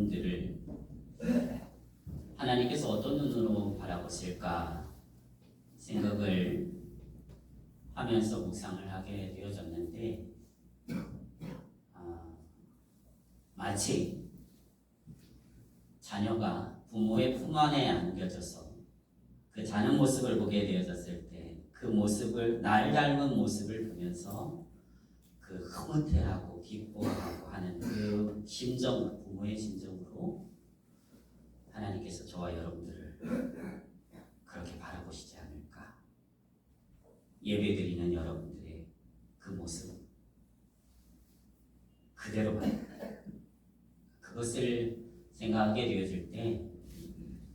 여러분들을 하나님께서 어떤 눈으로 바라보실까 생각을 하면서 묵상을 하게 되어졌는데, 마치 자녀가 부모의 품 안에 안겨져서 그 자는 모습을 보게 되어졌을 때 그 모습을, 날 닮은 모습을 보면서 그 흐뭇해하고 기뻐하고 하는 그 심정, 부모의 심정으로 하나님께서 저와 여러분들을 그렇게 바라보시지 않을까. 예배드리는 여러분들의 그 모습 그대로 그것을 생각하게 되어질 때,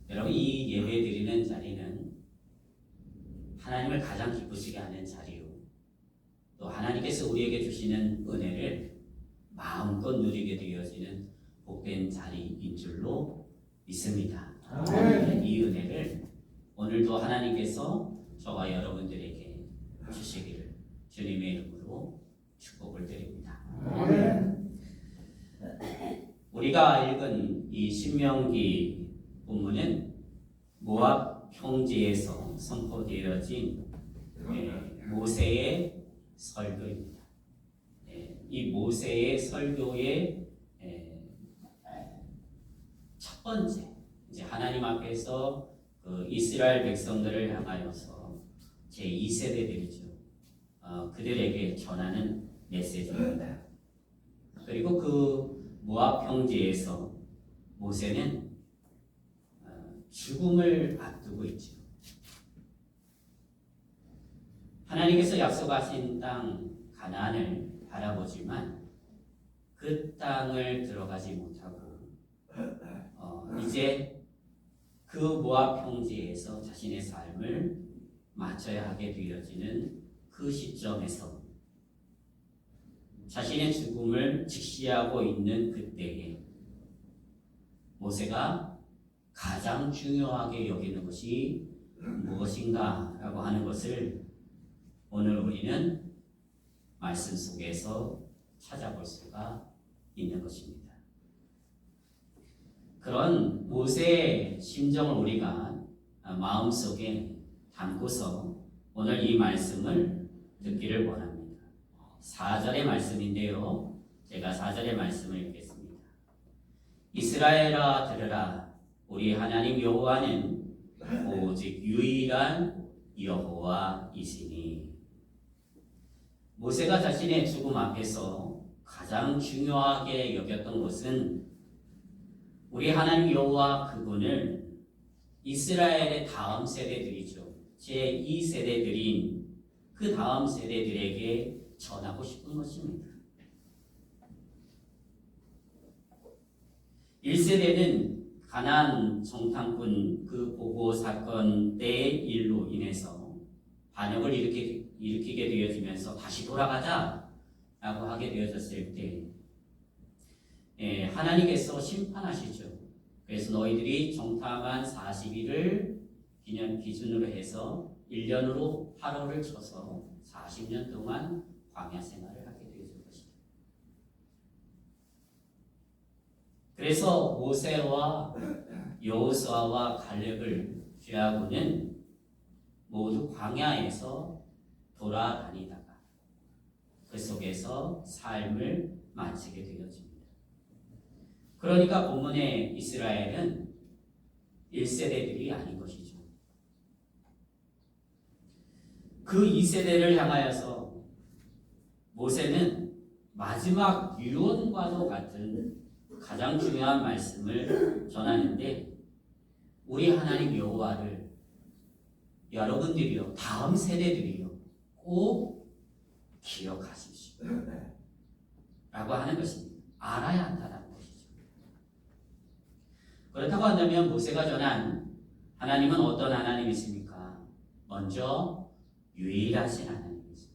여러분, 이 예배드리는 자리는 하나님을 가장 기쁘시게 하는 자리요, 또 하나님께서 우리에게 주시는 은혜를 마음껏 누리게 되어지는 복된 자리인 줄로 믿습니다. 이 은혜를 오늘도 하나님께서 저와 여러분들에게 주시기를 주님의 이름으로 축복을 드립니다. 우리가 읽은 이 신명기 본문은 모압 평지에서 선포되어진 모세의 설교입니다. 이 모세의 설교의 첫 번째, 이제 하나님 앞에서 그 이스라엘 백성들을 향하여서 제 2세대들이죠. 그들에게 전하는 메시지입니다. 그리고 그 모압 평지에서 모세는 죽음을 앞두고 있죠. 하나님께서 약속하신 땅 가나안을 바라보지만 그 땅을 들어가지 못하고 이제 그 모압 평지에서 자신의 삶을 마쳐야 하게 되어지는 그 시점에서 자신의 죽음을 직시하고 있는 그때에 모세가 가장 중요하게 여기는 것이 무엇인가 라고 하는 것을 오늘 우리는 말씀 속에서 찾아볼 수가 있는 것입니다. 그런 모세의 심정을 우리가 마음속에 담고서 오늘 이 말씀을 듣기를 원합니다. 4절의 말씀인데요, 제가 4절의 말씀을 읽겠습니다. 이스라엘아 들으라, 우리 하나님 여호와는 오직 유일한 여호와이시니. 모세가 자신의 죽음 앞에서 가장 중요하게 여겼던 것은 우리 하나님 여호와 그분을 이스라엘의 다음 세대들이죠, 제2세대들인 그 다음 세대들에게 전하고 싶은 것입니다. 1세대는 가나안 정탐꾼 그 보고 사건 때의 일로 인해서 반역을 일으키게 되어지면서 다시 돌아가자 라고 하게 되어졌을 때 하나님께서 심판하시죠. 그래서 너희들이 정탐한 40일을 기준으로 해서 1년으로 하루를 쳐서 40년 동안 광야 생활을 하게 되어질 것이다. 그래서 모세와 여호수아와 갈렙을 취하고는 모두 광야에서 돌아다니다가 그 속에서 삶을 마치게 되어집니다. 그러니까 본문의 이스라엘은 1세대들이 아닌 것이죠. 그 2세대를 향하여서 모세는 마지막 유언과도 같은 가장 중요한 말씀을 전하는데, 우리 하나님 여호와를 여러분들이요, 다음 세대들이요, 꼭 기억하십시오 라고 하는 것입니다. 알아야 한다는 것이죠. 그렇다고 한다면 모세가 전한 하나님은 어떤 하나님이십니까? 먼저 유일하신 하나님이십니다.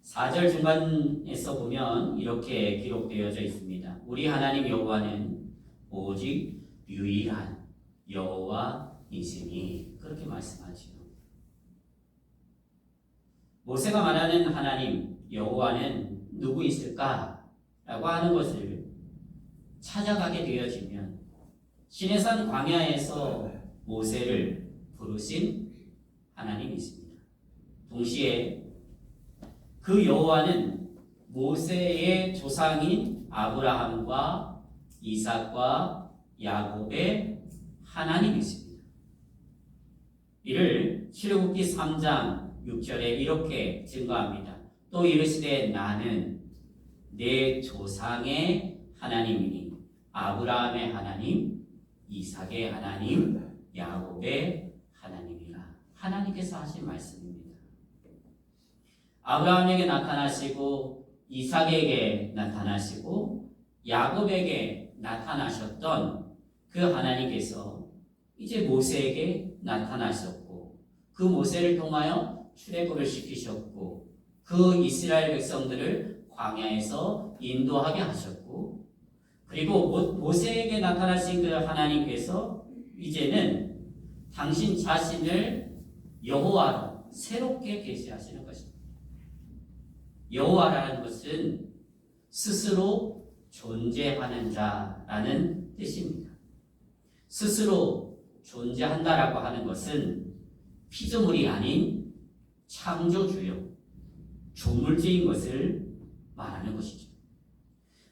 4절 중간에서 보면 이렇게 기록되어져 있습니다. 우리 하나님 여호와는 오직 유일한 여호와이시니. 그렇게 말씀하지요. 모세가 말하는 하나님 여호와는 누구 있을까? 라고 하는 것을 찾아가게 되어지면 시내산 광야에서 모세를 부르신 하나님이 있습니다. 동시에 그 여호와는 모세의 조상인 아브라함과 이삭과 야곱의 하나님이십니다. 이를 출애굽기 3장 6절에 이렇게 증거합니다. 또 이르시되 나는 내 조상의 하나님이니 아브라함의 하나님, 이삭의 하나님, 야곱의 하나님이라. 하나님께서 하신 말씀입니다. 아브라함에게 나타나시고 이삭에게 나타나시고 야곱에게 나타나셨던 그 하나님께서 이제 모세에게 나타나셨고 그 모세를 통하여 출애굽을 시키셨고 그 이스라엘 백성들을 광야에서 인도하게 하셨고 그리고 모세에게 나타나신 그 하나님께서 이제는 당신 자신을 여호와로 새롭게 계시하시는 것입니다. 여호와라는 것은 스스로 존재하는 자라는 뜻입니다. 스스로 존재한다라고 하는 것은 피조물이 아닌 창조주요, 조물주인 것을 말하는 것이죠.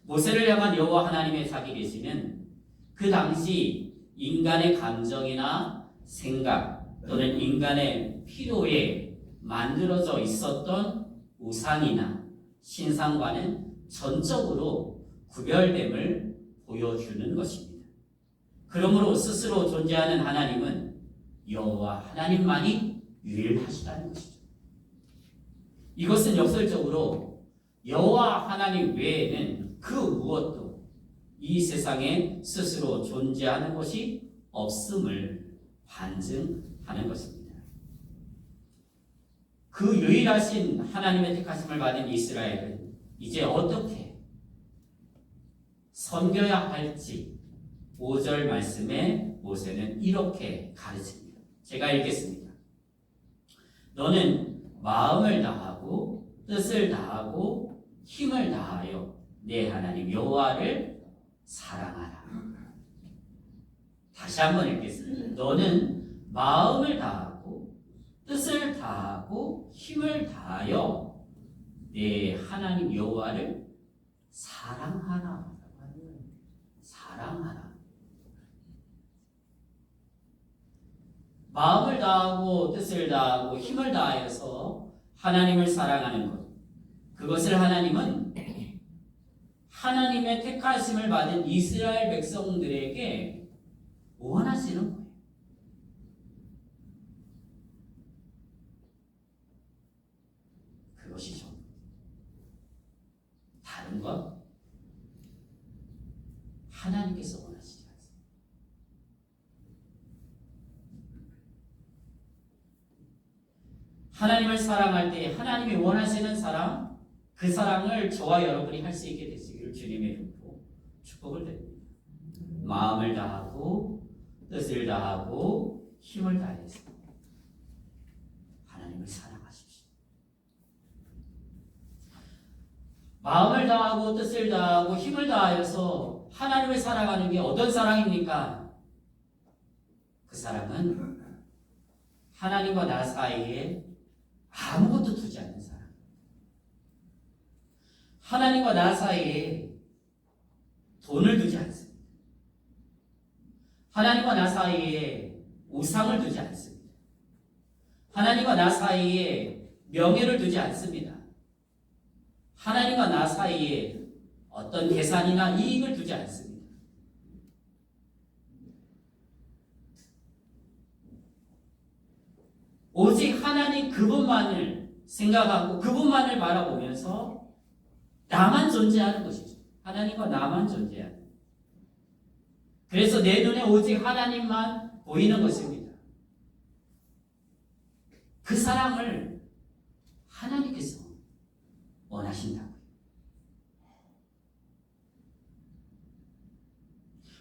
모세를 향한 여호와 하나님의 자기 계시는 그 당시 인간의 감정이나 생각 또는 인간의 필요에 만들어져 있었던 우상이나 신상과는 전적으로 구별됨을 보여주는 것입니다. 그러므로 스스로 존재하는 하나님은 여호와 하나님만이 유일하시다는 것이죠. 이것은 역설적으로 여호와 하나님 외에는 그 무엇도 이 세상에 스스로 존재하는 것이 없음을 반증하는 것입니다. 그 유일하신 하나님의 택하심을 받은 이스라엘은 이제 어떻게 섬겨야 할지 5절 말씀에 모세는 이렇게 가르칩니다. 제가 읽겠습니다. 너는 마음을 다하고 뜻을 다하고 힘을 다하여 내 하나님 여호와를 사랑하라. 다시 한번 읽겠습니다. 너는 마음을 다하고 뜻을 다하고 힘을 다하여 내 하나님 여호와를 사랑하라. 사랑하라. 마음을 다하고 뜻을 다하고 힘을 다하여서 하나님을 사랑하는 것. 그것을 하나님은 하나님의 택하심을 받은 이스라엘 백성들에게 원하시는 거예요. 그것이죠. 다른 것 하나님께서 원하시지 않습니다. 하나님을 사랑할 때 하나님이 원하시는 사랑, 그 사랑을 저와 여러분이 할 수 있게 되시기를 주님의 이름으로 축복을 드립니다. 마음을 다하고 뜻을 다하고 힘을 다해서 하나님을 사랑하십시오. 마음을 다하고 뜻을 다하고 힘을 다하여서 하나님을 사랑하는 게 어떤 사랑입니까? 그 사랑은 하나님과 나 사이에 아무것도 두지 않는 사랑. 하나님과 나 사이에 돈을 두지 않습니다. 하나님과 나 사이에 우상을 두지 않습니다. 하나님과 나 사이에 명예를 두지 않습니다. 하나님과 나 사이에 어떤 계산이나 이익을 두지 않습니다. 오직 하나님 그분만을 생각하고 그분만을 바라보면서 나만 존재하는 것이죠. 하나님과 나만 존재하는. 그래서 내 눈에 오직 하나님만 보이는 것입니다. 그 사랑을 하나님께서 원하신다고요.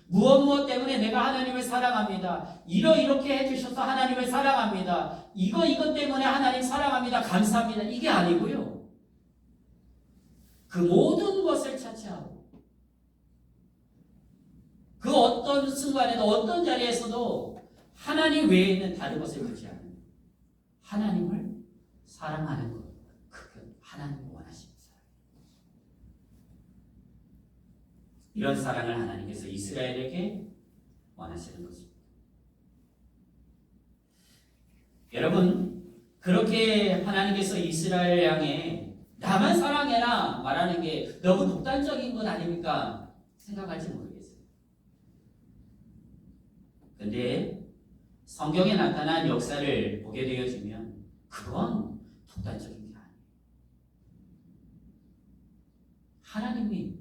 무엇 때문에 내가 하나님을 사랑합니다. 이렇게 해주셔서 하나님을 사랑합니다. 이것 때문에 하나님 사랑합니다. 감사합니다. 이게 아니고요. 그 모든 것을 차치하고 어떤 순간에도 어떤 자리에서도 하나님 외에는 다른 것을 보지 않는 하나님을 사랑하는 것. 그 하나님이 원하십니다. 이런 사랑을 하나님께서 이스라엘에게 원하시는 것입니다. 여러분, 그렇게 하나님께서 이스라엘 향해 나만 사랑해라 말하는 게 너무 독단적인 것 아닙니까? 생각할지 모르겠어요. 근데 성경에 나타난 역사를 보게 되어지면 그건 독단적인 게 아니에요. 하나님이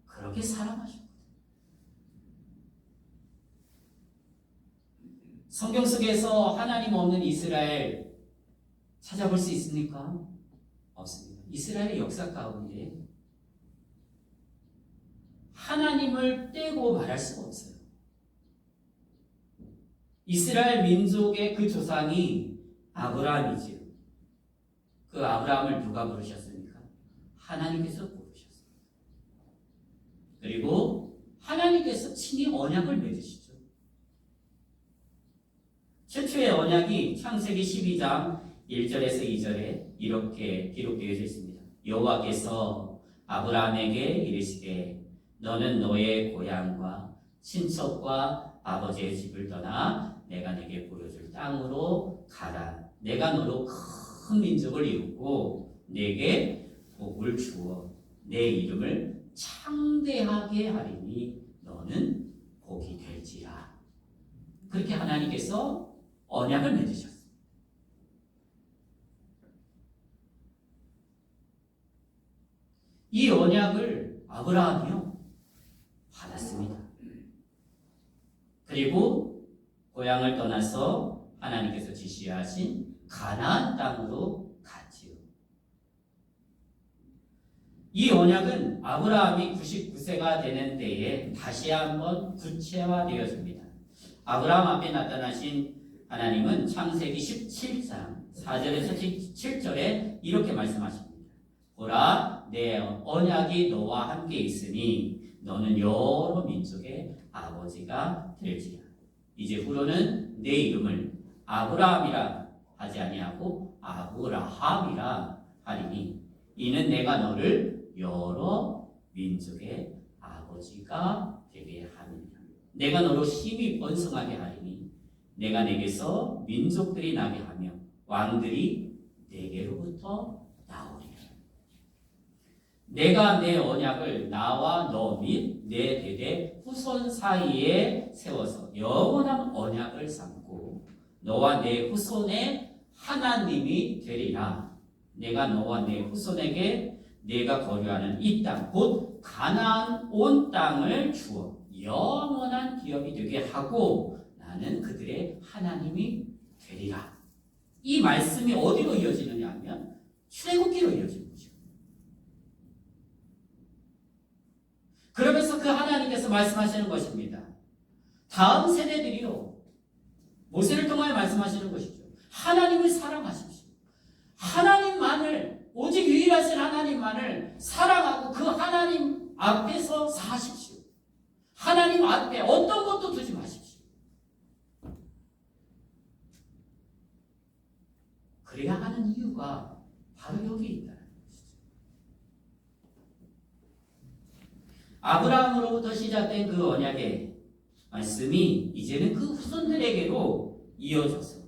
그렇게 사랑하셨거든요. 성경 속에서 하나님 없는 이스라엘 찾아볼 수 있습니까? 없습니다. 이스라엘의 역사 가운데 하나님을 떼고 말할 수가 없어요. 이스라엘 민족의 그 조상이 아브라함이지요. 그 아브라함을 누가 부르셨습니까? 하나님께서 부르셨습니다. 그리고 하나님께서 친히 언약을 맺으시죠. 최초의 언약이 창세기 12장 1절에서 2절에 이렇게 기록되어 있습니다. 여호와께서 아브라함에게 이르시되 너는 너의 고향과 친척과 아버지의 집을 떠나 내가 네게 보여줄 땅으로 가라. 내가 너로 큰 민족을 이루고 네게 복을 주어 내 이름을 창대하게 하리니 너는 복이 될지라. 그렇게 하나님께서 언약을 맺으셨습니다. 이 언약을 아브라함이요 받았습니다. 그리고 고향을 떠나서 하나님께서 지시하신 가나안 땅으로 갔지요. 이 언약은 아브라함이 99세가 되는 때에 다시 한번 구체화되어집니다. 아브라함 앞에 나타나신 하나님은 창세기 17장 4절에서 7절에 이렇게 말씀하십니다. 보라, 내 언약이 너와 함께 있으니 너는 여러 민족의 아버지가 될지라. 이제 후로는 내 이름을 아브라함이라 하지 아니하고 아브라함이라 하리니 이는 내가 너를 여러 민족의 아버지가 되게 하느니라. 내가 너로 심히 번성하게 하리니 내가 내게서 민족들이 나게 하며 왕들이 내게로부터 나오리라. 내가 내 언약을 나와 너 및 내 대대 후손 사이에 세워서 영원한 언약을 삼고 너와 내 후손의 하나님이 되리라. 내가 너와 내 후손에게 내가 거류하는 이 땅 곧 가나안 온 땅을 주어 영원한 기업이 되게 하고 나는 그들의 하나님이 되리라. 이 말씀이 어디로 이어지느냐 하면 출애굽기로 이어지는 거죠. 그러면서 그 하나님께서 말씀하시는 것입니다. 다음 세대들이요 모세를 통하여 말씀하시는 것이죠. 하나님을 사랑하십시오. 하나님만을 오직 유일하신 하나님만을 사랑하고 그 하나님 앞에서 사십시오. 하나님 앞에 어떤 것도 두지 마십시오. 그래야 하는 이유가 바로 여기 있다는 것이죠. 아브라함으로부터 시작된 그 언약의 말씀이 이제는 그 후손들에게로 이어져서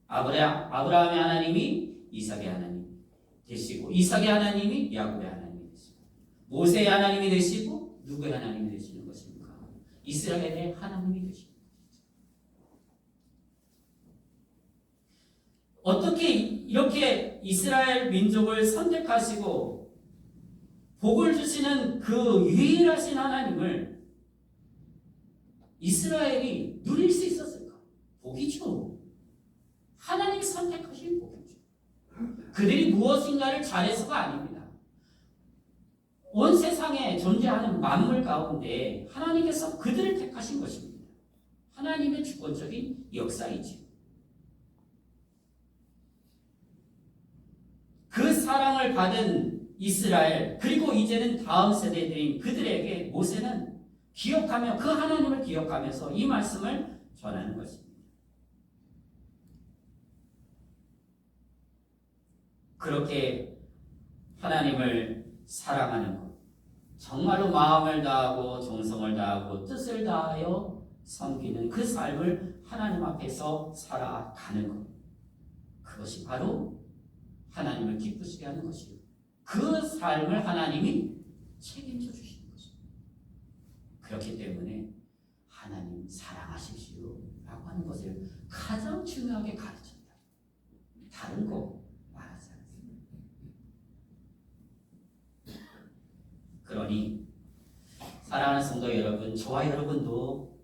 아브라함의 하나님이 이삭의 하나님 되시고 이삭의 하나님이 야곱의 하나님이 되시고 모세의 하나님이 되시고 누구의 하나님이 되시는 것입니까? 이스라엘의 하나님이 되시는 것이죠. 어떻게 이렇게 이스라엘 민족을 선택하시고 복을 주시는 그 유일하신 하나님을 이스라엘이 누릴 수 있었을까? 복이죠. 하나님이 선택하신 복이죠. 그들이 무엇인가를 잘해서가 아닙니다. 온 세상에 존재하는 만물 가운데 하나님께서 그들을 택하신 것입니다. 하나님의 주권적인 역사이지요. 그 사랑을 받은 이스라엘 그리고 이제는 다음 세대들인 그들에게 모세는 기억하며 그 하나님을 기억하면서 이 말씀을 전하는 것입니다. 그렇게 하나님을 사랑하는 것, 정말로 마음을 다하고 정성을 다하고 뜻을 다하여 섬기는 그 삶을 하나님 앞에서 살아가는 것, 그것이 바로 하나님을 기쁘시게 하는 것이요, 그 삶을 하나님이 책임져 주시는 것입니다. 그렇기 때문에 하나님 사랑하십시오 라고 하는 것을 가장 중요하게 가르친다. 다른 거 말하지 않습니다. 그러니 사랑하는 성도 여러분, 저와 여러분도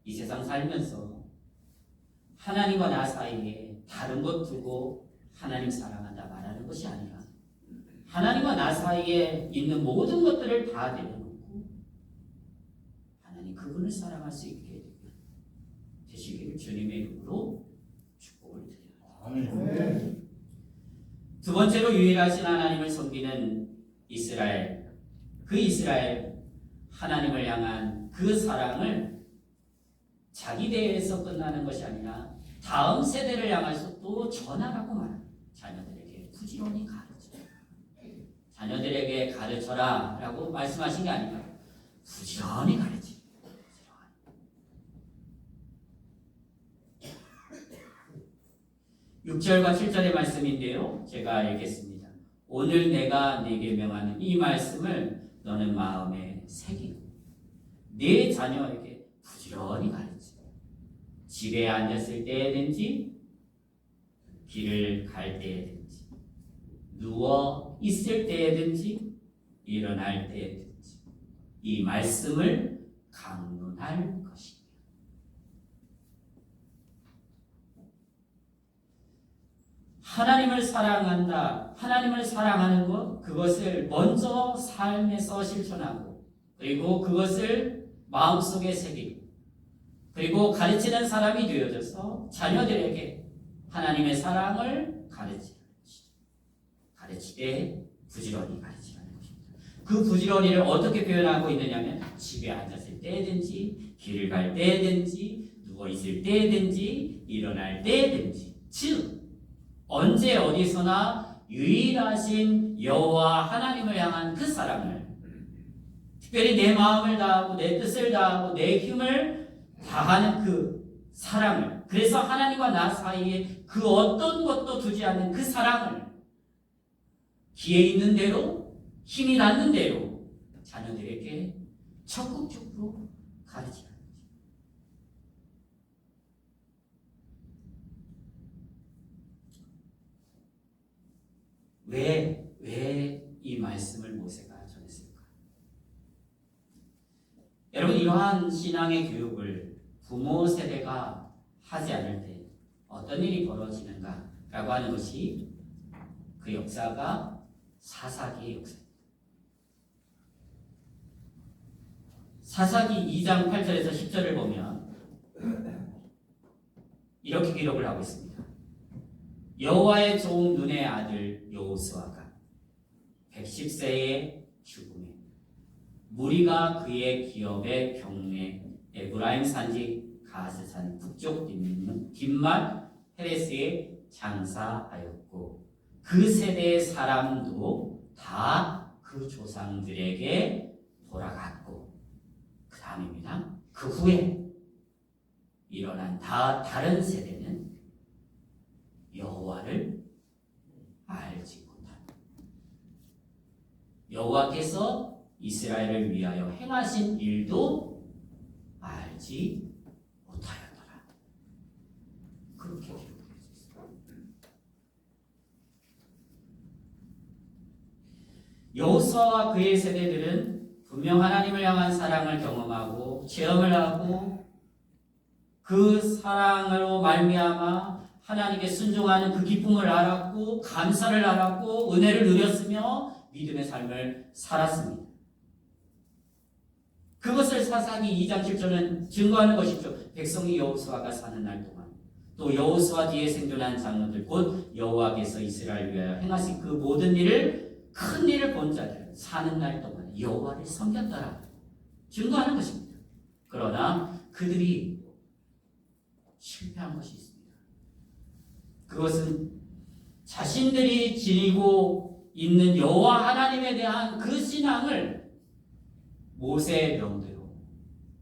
이 세상 살면서 하나님과 나 사이에 다른 것 두고 하나님 사랑한다 말하는 것이 아니라 하나님과 나 사이에 있는 모든 것들을 다 내려놓고 하나님 그분을 사랑할 수 있게 되시기를 주님의 이름으로 축복을 드립니다. 아멘. 두 번째로 유일하신 하나님을 섬기는 이스라엘, 그 이스라엘 하나님을 향한 그 사랑을 자기 대에서 끝나는 것이 아니라 다음 세대를 향해서 또 전하라고 말합니다. 자녀들에게 부지런히 가르쳐. 자녀들에게 가르쳐라 라고 말씀하신 게 아니라 부지런히 가르쳐. 6절과 7절의 말씀인데요, 제가 읽겠습니다. 오늘 내가 네게 명하는 이 말씀을 너는 마음에 새기고 네 자녀에게 부지런히 가르쳐. 집에 앉았을 때든지 길을 갈 때든지 누워 있을 때든지 일어날 때든지 이 말씀을 강론할 것이며 하나님을 사랑한다. 하나님을 사랑하는 것, 그것을 먼저 삶에서 실천하고 그리고 그것을 마음속에 새기고 그리고 가르치는 사람이 되어져서 자녀들에게 하나님의 사랑을 가르치는 것이죠. 가르치되 부지런히 가르치는 것입니다. 그 부지런히를 어떻게 표현하고 있느냐면 집에 앉았을 때든지 길을 갈 때든지 누워있을 때든지 일어날 때든지 즉 언제 어디서나 유일하신 여호와 하나님을 향한 그 사랑을 특별히 내 마음을 다하고 내 뜻을 다하고 내 힘을 다하는 그 사랑을, 그래서 하나님과 나 사이에 그 어떤 것도 두지 않는 그 사랑을 기회 있는 대로 힘이 나는 대로 자녀들에게 적극적으로 가르치는 거죠. 왜 이 말씀을 모세가 전했을까? 여러분, 이러한 신앙의 교육을 부모 세대가 하지 않을 때 어떤 일이 벌어지는가라고 하는 것이 그 역사가 사사기의 역사입니다. 사사기 2장 8절에서 10절을 보면 이렇게 기록을 하고 있습니다. 여호와의 종 눈의 아들 여호수아가 110세에 죽음에 무리가 그의 기업의 경내 에브라임 산지 가스산 북쪽 뒷말 헤레스에 장사하였고 그 세대의 사람도 다 그 조상들에게 돌아갔고 그 다음입니다. 그 후에 일어난 다른 세대는 여호와를 알지 못한다. 여호와께서 이스라엘을 위하여 행하신 일도 알지 못하였더라. 그렇게 기록되어 있습니다. 여호수아와 그의 세대들은 분명 하나님을 향한 사랑을 경험하고 체험을 하고 그 사랑으로 말미암아 하나님께 순종하는 그 기쁨을 알았고 감사를 알았고 은혜를 누렸으며 믿음의 삶을 살았습니다. 그것을 사사기 2장 7절은 증거하는 것이죠. 백성이 여호수아가 사는 날 동안 또 여호수아 뒤에 생존한 장로들 곧 여호와께서 이스라엘을 위하여 행하신 그 모든 일을 큰 일을 본 자들 사는 날 동안 여호와를 섬겼더라. 증거하는 것입니다. 그러나 그들이 실패한 것이 있습니다. 그것은 자신들이 지니고 있는 여호와 하나님에 대한 그 신앙을 모세의 명대로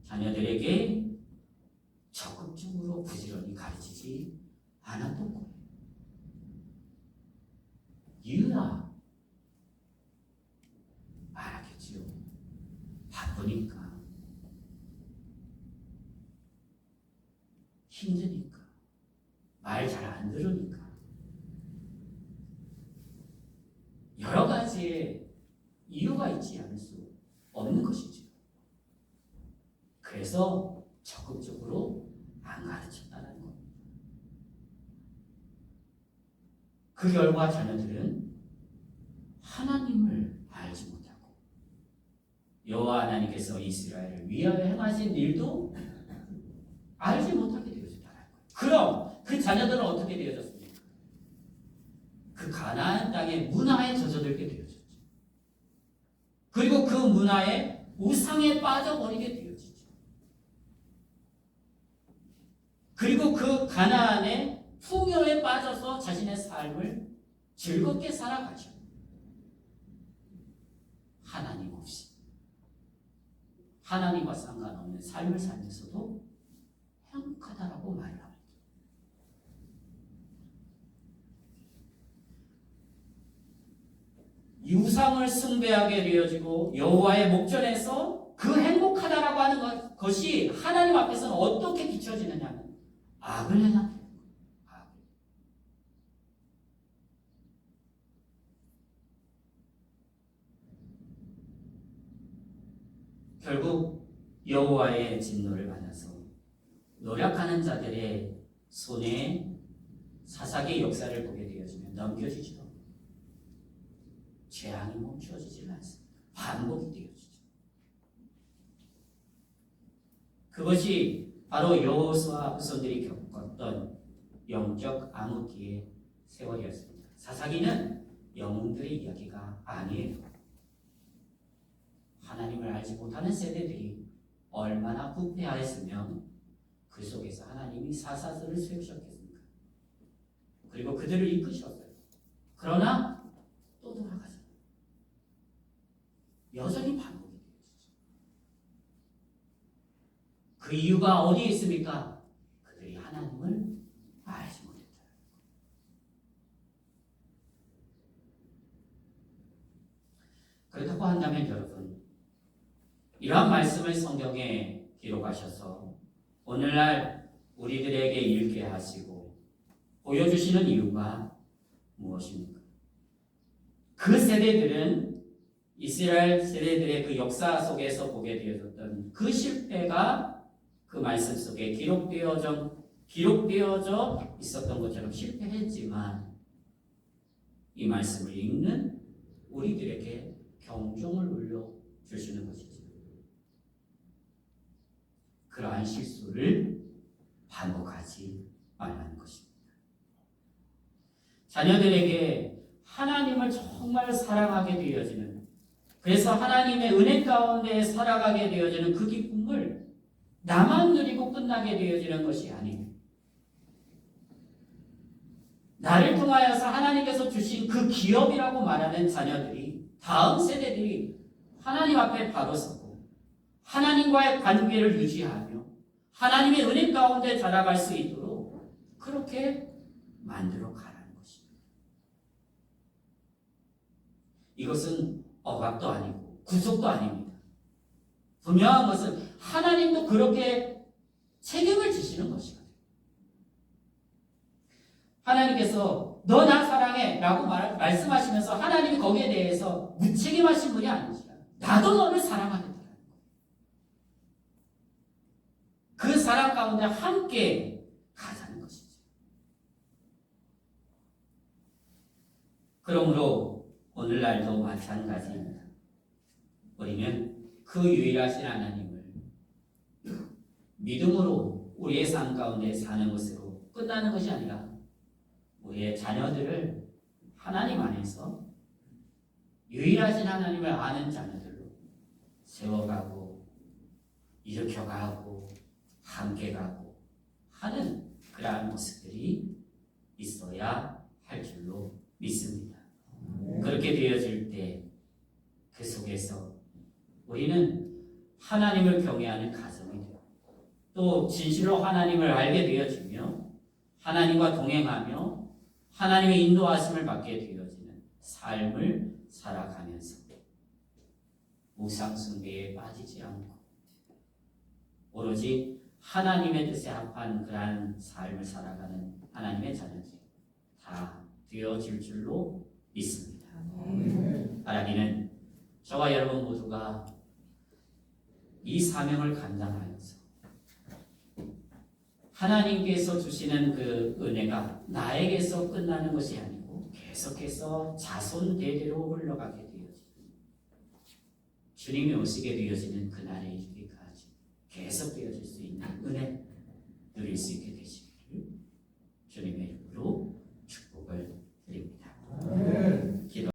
자녀들에게 적극적으로 부지런히 가르치지 않았던 거예요. 이유가 말하겠지요. 바쁘니까, 힘드니까, 말 잘 안 들으니까, 여러 가지의 이유가 있지 않을 수 없는 것이죠. 그래서 적극적으로 안 가르쳤다는 겁니다. 그 결과 자녀들은 하나님을 알지 못하고 여호와 하나님께서 이스라엘을 위하여 행하신 일도 알지 못하게 되어졌다는 거예요. 그럼 그 자녀들은 어떻게 되어졌습니까? 그 가나안 땅의 문화에 젖어들게 되어졌죠. 그리고 그 문화에 우상에 빠져버리게 되어지죠. 그리고 그 가나안의 풍요에 빠져서 자신의 삶을 즐겁게 살아가죠. 하나님 없이 하나님과 상관없는 삶을 살면서도 행복하다라고 말을 합니다. 이 우상을 숭배하게 되어지고 여호와의 목전에서 그 행복하다라고 하는 것이 하나님 앞에서는 어떻게 비춰지느냐면 악을 행하게 되는 거예요. 악을. 결국 여호와의 진노를 받아서 노력하는 자들의 손에 사사기의 역사를 보게 되어지면 넘겨지죠. 재앙이 멈춰지질 않습니다. 반복이 되어지죠. 그것이 바로 여호수아 후손들이 겪었던 영적 암흑기의 세월이었습니다. 사사기는 영웅들의 이야기가 아니에요. 하나님을 알지 못하는 세대들이 얼마나 부패하였으면 그 속에서 하나님이 사사들을 세우셨겠습니까? 그리고 그들을 이끄셨어요. 그러나 또 돌아가잖아요. 여전히 반복이 되어지죠. 그 이유가 어디에 있습니까? 그들이 하나님을 알지 못했다. 그렇다고 한다면 여러분, 이러한 말씀을 성경에 기록하셔서 오늘날 우리들에게 읽게 하시고 보여주시는 이유가 무엇입니까? 그 세대들은 이스라엘 세대들의 그 역사 속에서 보게 되어졌던 그 실패가 그 말씀 속에 기록되어져 있었던 것처럼 실패했지만 이 말씀을 읽는 우리들에게 경종을 울려 주시는 것이죠. 그러한 실수를 반복하지 말라는 것입니다. 자녀들에게 하나님을 정말 사랑하게 되어지는, 그래서 하나님의 은혜 가운데 살아가게 되어지는 그 기쁨을 나만 누리고 끝나게 되어지는 것이 아니고 나를 통하여서 하나님께서 주신 그 기업이라고 말하는 자녀들이, 다음 세대들이 하나님 앞에 바로 서고 하나님과의 관계를 유지하며 하나님의 은혜 가운데 자라갈 수 있도록 그렇게 만들어 가라는 것입니다. 이것은 억압도 아니고 구속도 아닙니다. 분명한 것은 하나님도 그렇게 책임을 지시는 것이거든요. 하나님께서 너 나 사랑해 라고 말씀하시면서 하나님이 거기에 대해서 무책임하신 분이 아니시라. 나도 너를 사랑하겠다는 거예요. 그 사랑 가운데 함께 가자는 것이죠. 그러므로 오늘날도 마찬가지입니다. 우리는 그 유일하신 하나님을 믿음으로 우리의 삶 가운데 사는 것으로 끝나는 것이 아니라 우리의 자녀들을 하나님 안에서 유일하신 하나님을 아는 자녀들로 세워가고 일으켜가고 함께 가고 하는 그러한 모습들이 있어야 할 줄로 믿습니다. 그렇게 되어질 때 그 속에서 우리는 하나님을 경외하는 가정이 되고 또 진실로 하나님을 알게 되어지며 하나님과 동행하며 하나님의 인도하심을 받게 되어지는 삶을 살아가면서 우상 숭배에 빠지지 않고 오로지 하나님의 뜻에 합한 그러한 삶을 살아가는 하나님의 자녀들이 다 되어질 줄로 믿습니다. 바라기는 저와 여러분 모두가 이 사명을 감당하여서 하나님께서 주시는 그 은혜가 나에게서 끝나는 것이 아니고 계속해서 자손 대대로 흘러가게 되어지는 주님이 오시게 되어지는 그날에 이르기까지 계속